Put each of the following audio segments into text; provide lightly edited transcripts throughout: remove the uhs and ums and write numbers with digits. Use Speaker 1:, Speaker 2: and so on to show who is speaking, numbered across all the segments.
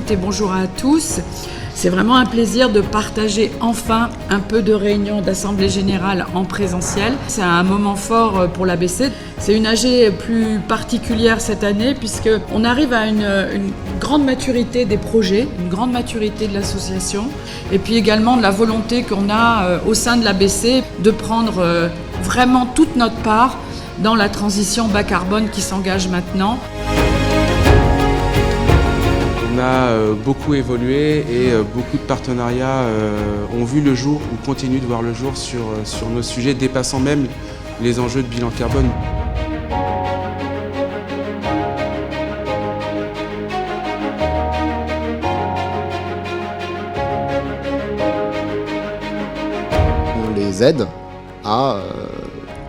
Speaker 1: toutes et bonjour à tous. C'est vraiment un plaisir de partager enfin un peu de réunion d'Assemblée Générale en présentiel. C'est un moment fort pour l'ABC. C'est une AG plus particulière cette année puisqu'on arrive à une grande maturité des projets, une grande maturité de l'association et puis également de la volonté qu'on a au sein de l'ABC de prendre vraiment toute notre part dans la transition bas carbone qui s'engage maintenant.
Speaker 2: On a beaucoup évolué et beaucoup de partenariats ont vu le jour ou continuent de voir le jour sur nos sujets, dépassant même les enjeux de bilan carbone.
Speaker 3: On les aide à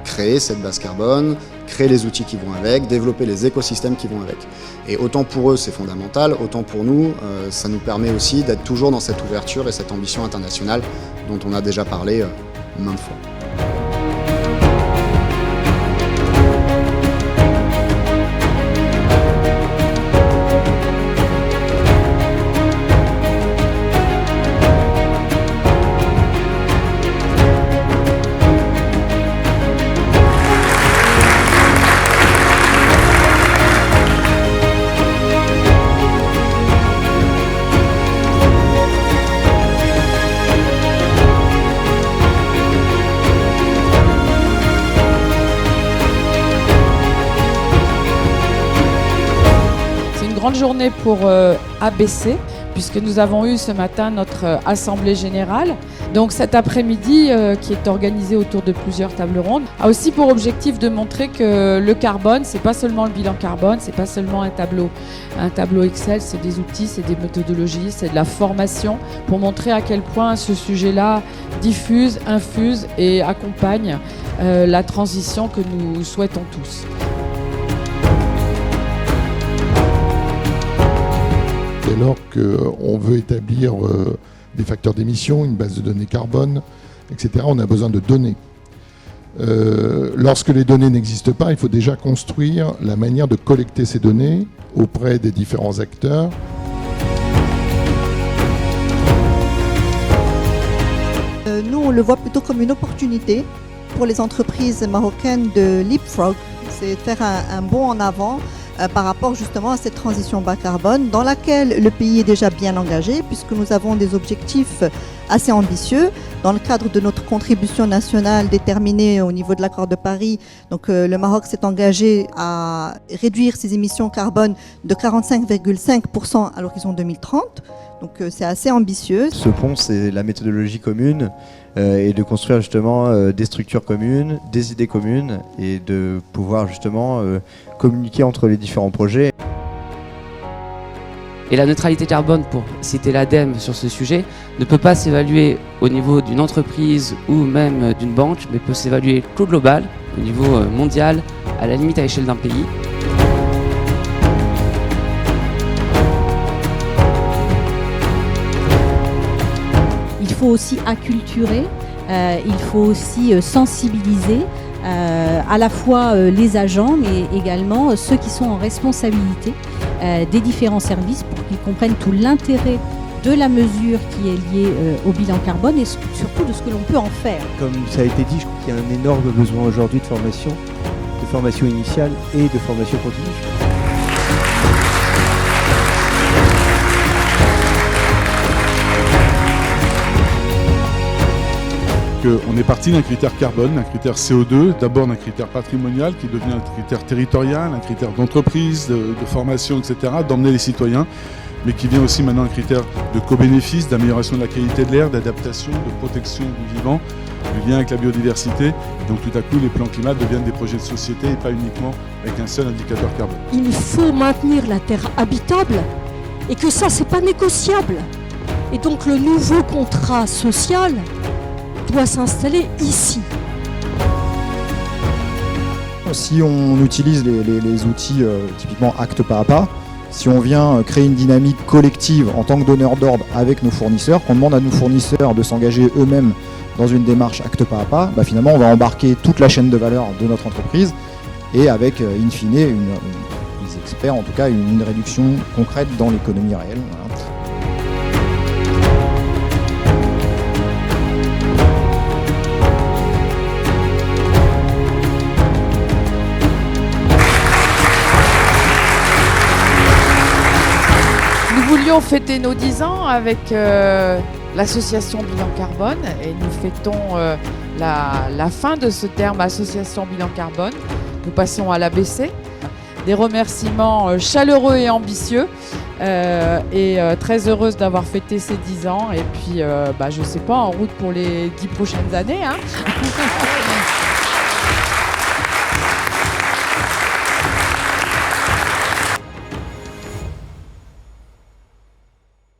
Speaker 3: créer cette base carbone, créer les outils qui vont avec, développer les écosystèmes qui vont avec. Et autant pour eux c'est fondamental, autant pour nous ça nous permet aussi d'être toujours dans cette ouverture et cette ambition internationale dont on a déjà parlé maintes fois.
Speaker 1: Grande journée pour ABC puisque nous avons eu ce matin notre assemblée générale. Donc cet après-midi qui est organisé autour de plusieurs tables rondes a aussi pour objectif de montrer que le carbone, c'est pas seulement le bilan carbone, c'est pas seulement un tableau Excel, c'est des outils, c'est des méthodologies, c'est de la formation pour montrer à quel point ce sujet-là diffuse, infuse et accompagne la transition que nous souhaitons tous.
Speaker 4: Dès lors qu'on veut établir des facteurs d'émission, une base de données carbone, etc., on a besoin de données. Lorsque les données n'existent pas, il faut déjà construire la manière de collecter ces données auprès des différents acteurs.
Speaker 5: Nous, on le voit plutôt comme une opportunité pour les entreprises marocaines de leapfrog, c'est de faire un bond en avant par rapport justement à cette transition bas carbone dans laquelle le pays est déjà bien engagé puisque nous avons des objectifs assez ambitieux dans le cadre de notre contribution nationale déterminée au niveau de l'accord de Paris. Donc le Maroc s'est engagé à réduire ses émissions carbone de 45,5% à l'horizon 2030. Donc c'est assez ambitieux.
Speaker 6: Ce pont, c'est la méthodologie commune et de construire justement des structures communes, des idées communes et de pouvoir justement communiquer entre les différents projets.
Speaker 7: Et la neutralité carbone, pour citer l'ADEME sur ce sujet, ne peut pas s'évaluer au niveau d'une entreprise ou même d'une banque, mais peut s'évaluer au global, au niveau mondial, à la limite à l'échelle d'un pays.
Speaker 8: Il faut aussi acculturer, il faut aussi sensibiliser à la fois les agents mais également ceux qui sont en responsabilité des différents services pour qu'ils comprennent tout l'intérêt de la mesure qui est liée au bilan carbone et surtout de ce que l'on peut en faire.
Speaker 6: Comme ça a été dit, je crois qu'il y a un énorme besoin aujourd'hui de formation initiale et de formation continue.
Speaker 9: On est parti d'un critère carbone, d'un critère CO2, d'abord d'un critère patrimonial qui devient un critère territorial, un critère d'entreprise, de formation, etc., d'emmener les citoyens, mais qui devient aussi maintenant un critère de co-bénéfice, d'amélioration de la qualité de l'air, d'adaptation, de protection du vivant, du lien avec la biodiversité. Donc tout à coup, les plans climat deviennent des projets de société et pas uniquement avec un seul indicateur carbone.
Speaker 10: Il faut maintenir la terre habitable et que ça, c'est pas négociable. Et donc le nouveau contrat social doit s'installer ici.
Speaker 3: Si on utilise les outils typiquement acte pas à pas, si on vient créer une dynamique collective en tant que donneur d'ordre avec nos fournisseurs, qu'on demande à nos fournisseurs de s'engager eux-mêmes dans une démarche acte pas à pas, finalement on va embarquer toute la chaîne de valeur de notre entreprise et avec in fine, les experts en tout cas, une réduction concrète dans l'économie réelle. Voilà.
Speaker 1: allons fêter nos 10 ans avec l'association Bilan Carbone et nous fêtons la fin de ce terme association Bilan Carbone. Nous passons à l'ABC. Des remerciements chaleureux et ambitieux et très heureuse d'avoir fêté ces 10 ans et puis je sais pas, en route pour les 10 prochaines années. Hein.